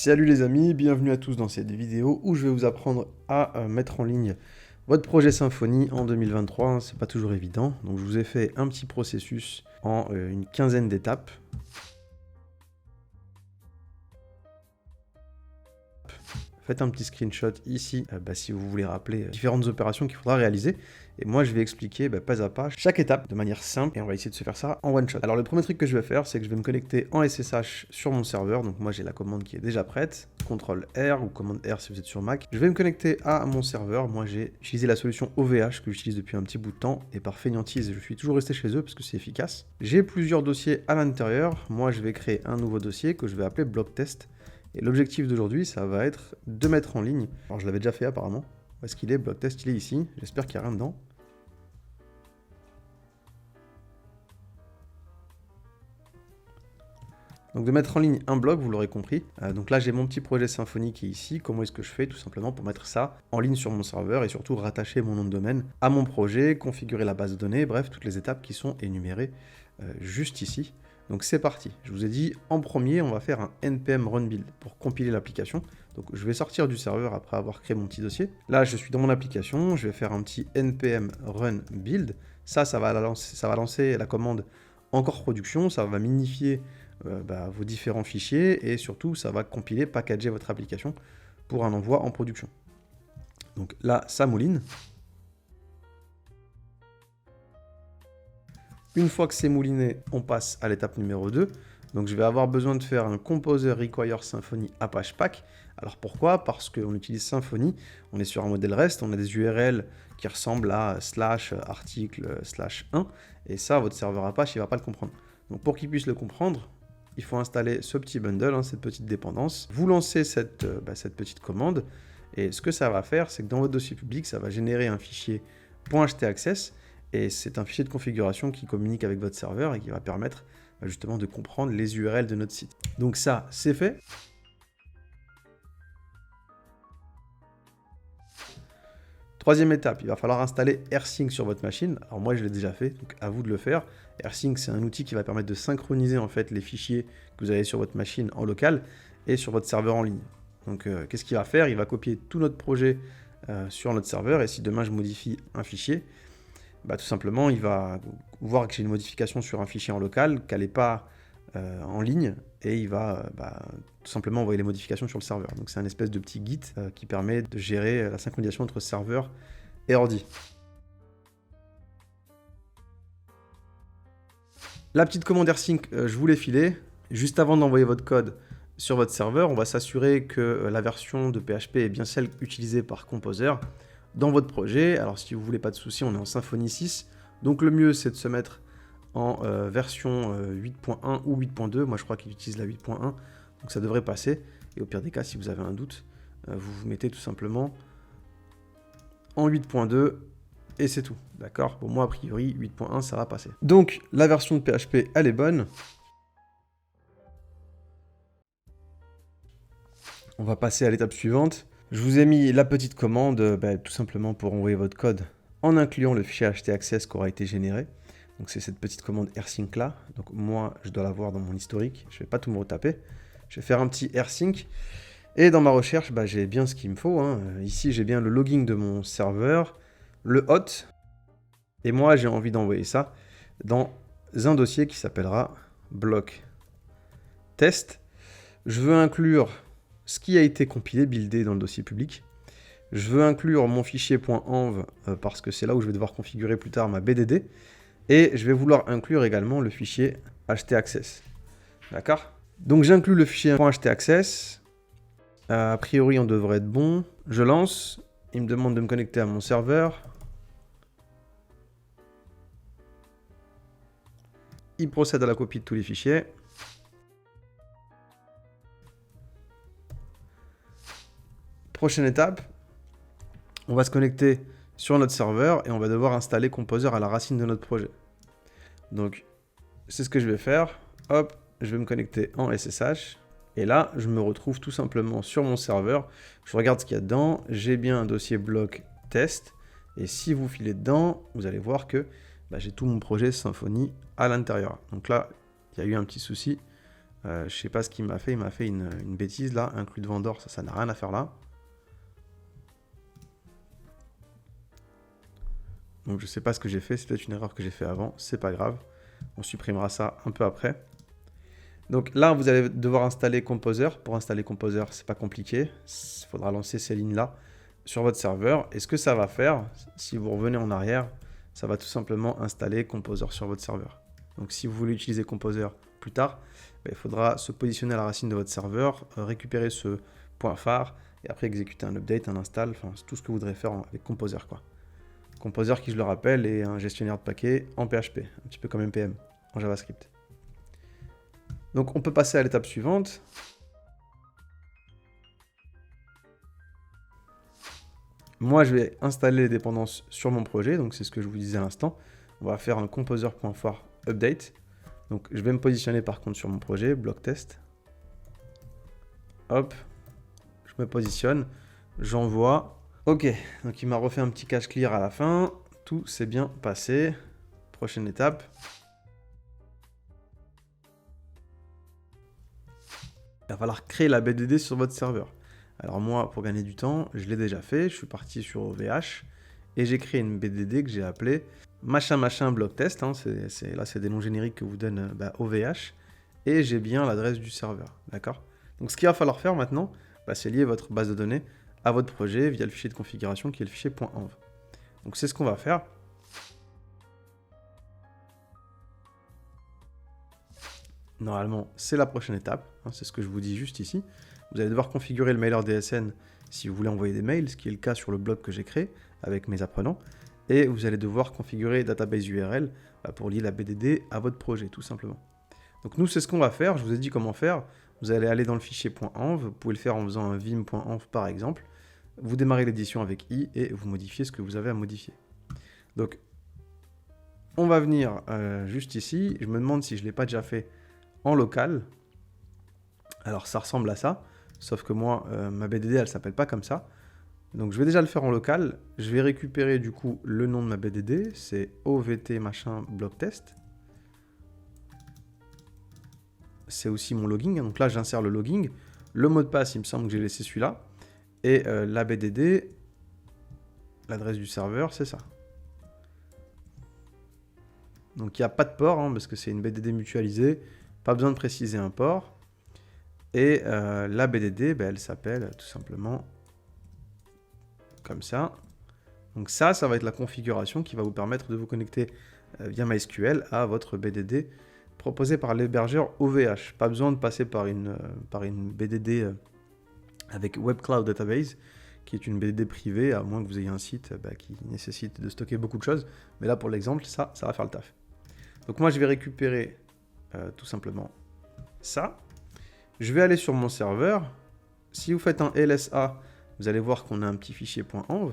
Salut les amis, bienvenue à tous dans cette vidéo où je vais vous apprendre à mettre en ligne votre projet Symfony en 2023. Hein, c'est pas toujours évident, donc je vous ai fait un petit processus en une quinzaine d'étapes. Faites un petit screenshot ici si vous voulez rappeler différentes opérations qu'il faudra réaliser. Et moi, je vais expliquer pas à pas chaque étape de manière simple et on va essayer de se faire ça en one shot. Alors, le premier truc que je vais faire, c'est que je vais me connecter en SSH sur mon serveur. Donc, moi, j'ai la commande qui est déjà prête. CTRL-R ou commande R si vous êtes sur Mac. Je vais me connecter à mon serveur. Moi, j'ai utilisé la solution OVH que j'utilise depuis un petit bout de temps. Et par fainéantise, je suis toujours resté chez eux parce que c'est efficace. J'ai plusieurs dossiers à l'intérieur. Moi, je vais créer un nouveau dossier que je vais appeler bloc test. Et l'objectif d'aujourd'hui, ça va être de mettre en ligne. Alors, je l'avais déjà fait apparemment. Où est-ce qu'il est? Bloc test, il est ici. J'espère qu'il n'y a rien dedans. Donc de mettre en ligne un bloc, vous l'aurez compris. Donc là, j'ai mon petit projet Symfony qui est ici. Comment est-ce que je fais? Tout simplement pour mettre ça en ligne sur mon serveur et surtout rattacher mon nom de domaine à mon projet, configurer la base de données, bref, toutes les étapes qui sont énumérées juste ici. Donc c'est parti. Je vous ai dit, en premier, on va faire un npm run build pour compiler l'application. Donc je vais sortir du serveur après avoir créé mon petit dossier. Là, je suis dans mon application. Je vais faire un petit npm run build. Ça va lancer la commande encore production. Ça va minifier vos différents fichiers et surtout ça va compiler, packager votre application pour un envoi en production. Donc là, ça mouline. Une fois que c'est mouliné, on passe à l'étape numéro 2. Donc je vais avoir besoin de faire un composer require Symfony Apache Pack. Alors pourquoi? Parce qu'on utilise Symfony, on est sur un modèle REST, on a des URL qui ressemblent à /article /1 et ça, votre serveur Apache, il ne va pas le comprendre. Donc pour qu'il puisse le comprendre, il faut installer ce petit bundle, cette petite dépendance. Vous lancez cette petite commande et ce que ça va faire, c'est que dans votre dossier public, ça va générer un fichier .htaccess et c'est un fichier de configuration qui communique avec votre serveur et qui va permettre justement de comprendre les URL de notre site. Donc ça, c'est fait. Troisième étape, il va falloir installer AirSync sur votre machine. Alors moi, je l'ai déjà fait, donc à vous de le faire. AirSync, c'est un outil qui va permettre de synchroniser en fait les fichiers que vous avez sur votre machine en local et sur votre serveur en ligne. Donc qu'est-ce qu'il va faire? Il va copier tout notre projet sur notre serveur et si demain je modifie un fichier, tout simplement, il va voir que j'ai une modification sur un fichier en local, qu'elle n'est pas en ligne, et il va tout simplement envoyer les modifications sur le serveur. Donc c'est un espèce de petit Git qui permet de gérer la synchronisation entre serveur et ordi. La petite commande AirSync, je vous l'ai filée. Juste avant d'envoyer votre code sur votre serveur, on va s'assurer que la version de PHP est bien celle utilisée par Composer dans votre projet. Alors si vous voulez pas de soucis, on est en Symfony 6. Donc le mieux c'est de se mettre en version 8.1 ou 8.2. Moi je crois qu'il utilise la 8.1. Donc ça devrait passer. Et au pire des cas, si vous avez un doute, vous vous mettez tout simplement en 8.2 et c'est tout. D'accord? Pour moi a priori 8.1 ça va passer. Donc la version de PHP elle est bonne. On va passer à l'étape suivante. Je vous ai mis la petite commande tout simplement pour envoyer votre code en incluant le fichier htaccess qui aura été généré. Donc c'est cette petite commande AirSync là. Donc moi je dois l'avoir dans mon historique. Je ne vais pas tout me retaper. Je vais faire un petit AirSync. Et dans ma recherche, j'ai bien ce qu'il me faut. Ici j'ai bien le logging de mon serveur, le hot. Et moi j'ai envie d'envoyer ça dans un dossier qui s'appellera bloc test. Je veux inclure ce qui a été compilé, buildé dans le dossier public. Je veux inclure mon fichier .env parce que c'est là où je vais devoir configurer plus tard ma BDD. Et je vais vouloir inclure également le fichier htaccess. D'accord? Donc j'inclus le fichier .htaccess. A priori, on devrait être bon. Je lance. Il me demande de me connecter à mon serveur. Il procède à la copie de tous les fichiers. Prochaine étape, on va se connecter sur notre serveur et on va devoir installer Composer à la racine de notre projet. Donc, c'est ce que je vais faire. Hop, je vais me connecter en SSH. Et là, je me retrouve tout simplement sur mon serveur. Je regarde ce qu'il y a dedans. J'ai bien un dossier bloc test. Et si vous filez dedans, vous allez voir que j'ai tout mon projet Symfony à l'intérieur. Donc là, il y a eu un petit souci. Je sais pas ce qu'il m'a fait. Il m'a fait une bêtise là. Inclus de vendor, ça n'a rien à faire là. Donc je sais pas ce que j'ai fait. C'est peut-être une erreur que j'ai fait avant. C'est pas grave. On supprimera ça un peu après. Donc là, vous allez devoir installer Composer. Pour installer Composer, c'est pas compliqué. Il faudra lancer ces lignes-là sur votre serveur. Et ce que ça va faire, si vous revenez en arrière, ça va tout simplement installer Composer sur votre serveur. Donc si vous voulez utiliser Composer plus tard, il faudra se positionner à la racine de votre serveur, récupérer ce point phare, et après exécuter un update, un install, enfin tout ce que vous voudrez faire avec Composer, quoi. Composer, qui je le rappelle, est un gestionnaire de paquets en PHP, un petit peu comme NPM en JavaScript. Donc on peut passer à l'étape suivante. Moi, je vais installer les dépendances sur mon projet, donc c'est ce que je vous disais à l'instant. On va faire un composer.phare update. Donc je vais me positionner par contre sur mon projet, bloc test. Hop, je me positionne, j'envoie. Ok, donc il m'a refait un petit cache clear à la fin. Tout s'est bien passé. Prochaine étape. Il va falloir créer la BDD sur votre serveur. Alors moi, pour gagner du temps, je l'ai déjà fait. Je suis parti sur OVH et j'ai créé une BDD que j'ai appelée machin machin bloc test. Hein. Là, c'est des noms génériques que vous donne OVH. Et j'ai bien l'adresse du serveur. D'accord? Donc ce qu'il va falloir faire maintenant, c'est lier votre base de données à votre projet via le fichier de configuration qui est le fichier .env. Donc c'est ce qu'on va faire. Normalement, c'est la prochaine étape. Hein, c'est ce que je vous dis juste ici. Vous allez devoir configurer le mailer DSN si vous voulez envoyer des mails, ce qui est le cas sur le blog que j'ai créé avec mes apprenants. Et vous allez devoir configurer database URL pour lier la BDD à votre projet, tout simplement. Donc nous, c'est ce qu'on va faire. Je vous ai dit comment faire. Vous allez aller dans le fichier .env. Vous pouvez le faire en faisant un vim.env par exemple. Vous démarrez l'édition avec i et vous modifiez ce que vous avez à modifier. Donc, on va venir juste ici. Je me demande si je ne l'ai pas déjà fait en local. Alors ça ressemble à ça, sauf que moi, ma BDD, elle s'appelle pas comme ça. Donc je vais déjà le faire en local. Je vais récupérer du coup le nom de ma BDD, c'est OVT machin bloc test. C'est aussi mon logging, donc là j'insère le logging. Le mot de passe, il me semble que j'ai laissé celui-là. Et la BDD, l'adresse du serveur, c'est ça. Donc il n'y a pas de port, hein, parce que c'est une BDD mutualisée. Pas besoin de préciser un port. Et la BDD, elle s'appelle tout simplement comme ça. Donc ça va être la configuration qui va vous permettre de vous connecter via MySQL à votre BDD proposée par l'hébergeur OVH. Pas besoin de passer par une BDD avec Web Cloud Database, qui est une BDD privée, à moins que vous ayez un site qui nécessite de stocker beaucoup de choses. Mais là, pour l'exemple, ça va faire le taf. Donc moi, je vais récupérer tout simplement ça. Je vais aller sur mon serveur. Si vous faites un LSA, vous allez voir qu'on a un petit fichier .env.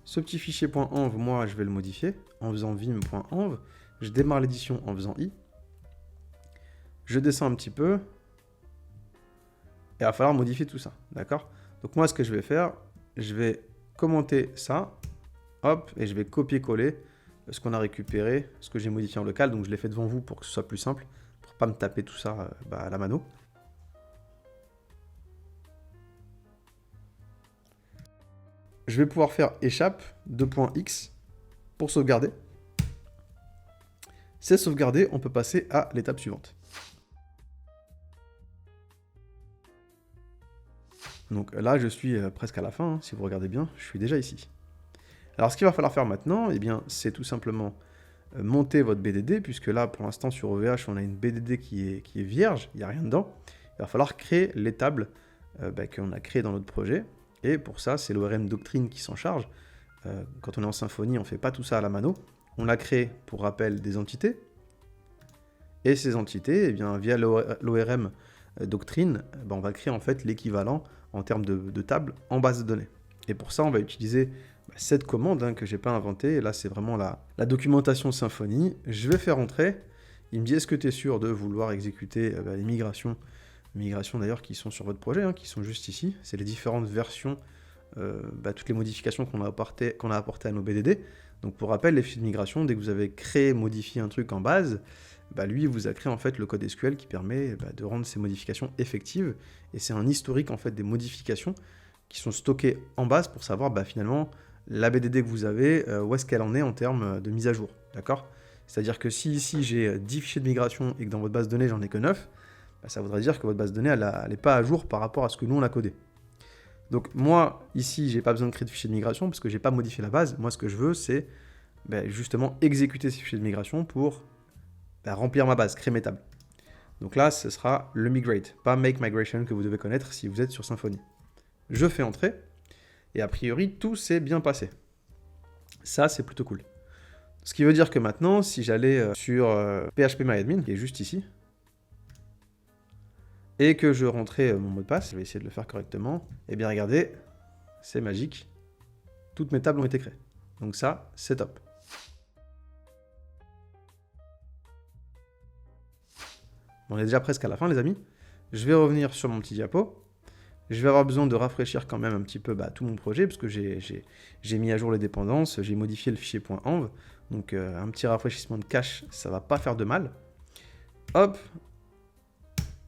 Ce petit fichier .env, moi, je vais le modifier en faisant vim.env. Je démarre l'édition en faisant i. Je descends un petit peu. Et il va falloir modifier tout ça. D'accord? Donc moi, ce que je vais faire, je vais commenter ça. Hop, et je vais copier-coller ce qu'on a récupéré, ce que j'ai modifié en local. Donc je l'ai fait devant vous pour que ce soit plus simple, pour ne pas me taper tout ça à la mano. Je vais pouvoir faire échappe 2.x pour sauvegarder. C'est sauvegardé, on peut passer à l'étape suivante. Donc là, je suis presque à la fin, hein, si vous regardez bien, je suis déjà ici. Alors ce qu'il va falloir faire maintenant, c'est tout simplement monter votre BDD, puisque là, pour l'instant, sur OVH, on a une BDD qui est vierge, il n'y a rien dedans. Il va falloir créer les tables qu'on a créées dans notre projet. Et pour ça, c'est l'ORM Doctrine qui s'en charge. Quand on est en Symfony, on ne fait pas tout ça à la mano. On a créé, pour rappel, des entités. Et ces entités, via l'ORM Doctrine, on va créer en fait l'équivalent en termes de table en base de données. Et pour ça, on va utiliser cette commande que je n'ai pas inventée. Et là, c'est vraiment la documentation Symfony. Je vais faire entrer. Il me dit, est-ce que tu es sûr de vouloir exécuter les migrations d'ailleurs qui sont sur votre projet, qui sont juste ici. C'est les différentes versions, toutes les modifications qu'on a apportées à nos BDD. Donc pour rappel, les fichiers de migration, dès que vous avez créé, modifié un truc en base, bah, lui vous a créé en fait le code SQL qui permet de rendre ces modifications effectives. Et c'est un historique en fait des modifications qui sont stockées en base pour savoir finalement la BDD que vous avez, où est-ce qu'elle en est en termes de mise à jour. D'accord? C'est-à-dire que si ici j'ai 10 fichiers de migration et que dans votre base de données j'en ai que 9, ça voudrait dire que votre base de données elle n'est pas à jour par rapport à ce que nous on a codé. Donc moi, ici, j'ai pas besoin de créer de fichier de migration parce que j'ai pas modifié la base. Moi, ce que je veux, c'est justement exécuter ces fichiers de migration pour remplir ma base, créer mes tables. Donc là, ce sera le migrate, pas make migration que vous devez connaître si vous êtes sur Symfony. Je fais entrer, et a priori, tout s'est bien passé. Ça, c'est plutôt cool. Ce qui veut dire que maintenant, si j'allais sur phpMyAdmin, qui est juste ici, et que je rentrais mon mot de passe, je vais essayer de le faire correctement, et bien regardez, c'est magique, toutes mes tables ont été créées. Donc ça, c'est top. On est déjà presque à la fin les amis. Je vais revenir sur mon petit diapo. Je vais avoir besoin de rafraîchir quand même un petit peu tout mon projet, parce que j'ai mis à jour les dépendances, j'ai modifié le fichier .env, donc un petit rafraîchissement de cache, ça va pas faire de mal. Hop,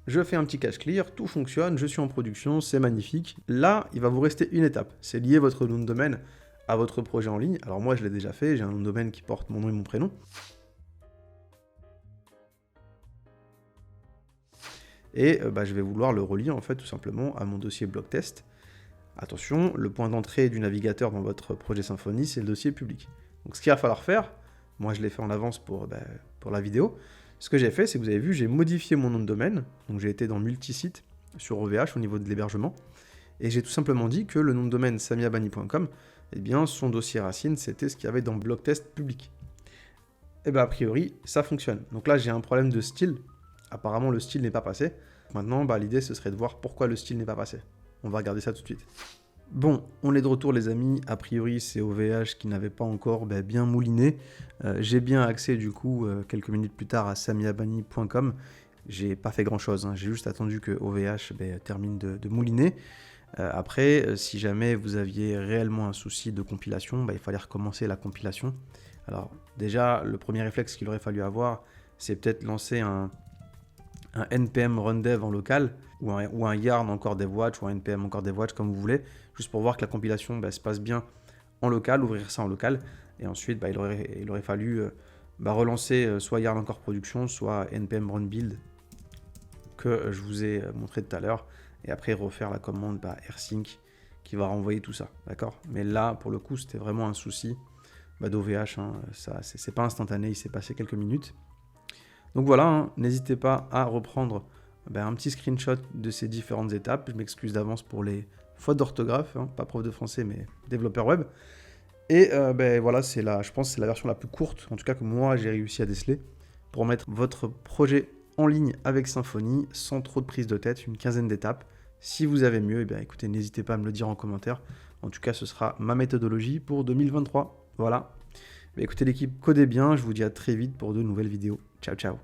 je fais un petit cache clear, tout fonctionne, je suis en production, c'est magnifique. Là, il va vous rester une étape, c'est lier votre nom de domaine à votre projet en ligne. Alors moi, je l'ai déjà fait, j'ai un nom de domaine qui porte mon nom et mon prénom. Et je vais vouloir le relier en fait tout simplement à mon dossier blog test. Attention, le point d'entrée du navigateur dans votre projet Symfony, c'est le dossier public. Donc ce qu'il va falloir faire, moi je l'ai fait en avance pour la vidéo, ce que j'ai fait, c'est que vous avez vu, j'ai modifié mon nom de domaine, donc j'ai été dans multisite sur OVH au niveau de l'hébergement, et j'ai tout simplement dit que le nom de domaine samiabani.com, eh bien son dossier racine, c'était ce qu'il y avait dans blog test public. Et a priori, ça fonctionne. Donc là, j'ai un problème de style. Apparemment, le style n'est pas passé. Maintenant, l'idée, ce serait de voir pourquoi le style n'est pas passé. On va regarder ça tout de suite. Bon, on est de retour les amis. A priori, c'est OVH qui n'avait pas encore bien mouliné. J'ai bien accès du coup, quelques minutes plus tard, à samiabani.com. J'ai pas fait grand-chose. J'ai juste attendu que OVH termine de mouliner. Après, si jamais vous aviez réellement un souci de compilation, il fallait recommencer la compilation. Alors déjà, le premier réflexe qu'il aurait fallu avoir, c'est peut-être lancer un npm rundev en local, ou un yarn encore devwatch, ou un npm encore devwatch, comme vous voulez, juste pour voir que la compilation se passe bien en local, ouvrir ça en local, et ensuite il aurait fallu relancer soit yarn encore production, soit npm run build, que je vous ai montré tout à l'heure, et après refaire la commande rsync qui va renvoyer tout ça, d'accord? Mais là, pour le coup, c'était vraiment un souci d'OVH, ça c'est pas instantané, il s'est passé quelques minutes. Donc voilà, n'hésitez pas à reprendre un petit screenshot de ces différentes étapes. Je m'excuse d'avance pour les fautes d'orthographe, pas prof de français mais développeur web. Et voilà, je pense que c'est la version la plus courte, en tout cas que moi j'ai réussi à déceler, pour mettre votre projet en ligne avec Symfony, sans trop de prise de tête, une quinzaine d'étapes. Si vous avez mieux, écoutez, n'hésitez pas à me le dire en commentaire. En tout cas, ce sera ma méthodologie pour 2023. Voilà. Écoutez l'équipe, codez bien, je vous dis à très vite pour de nouvelles vidéos. Ciao, ciao.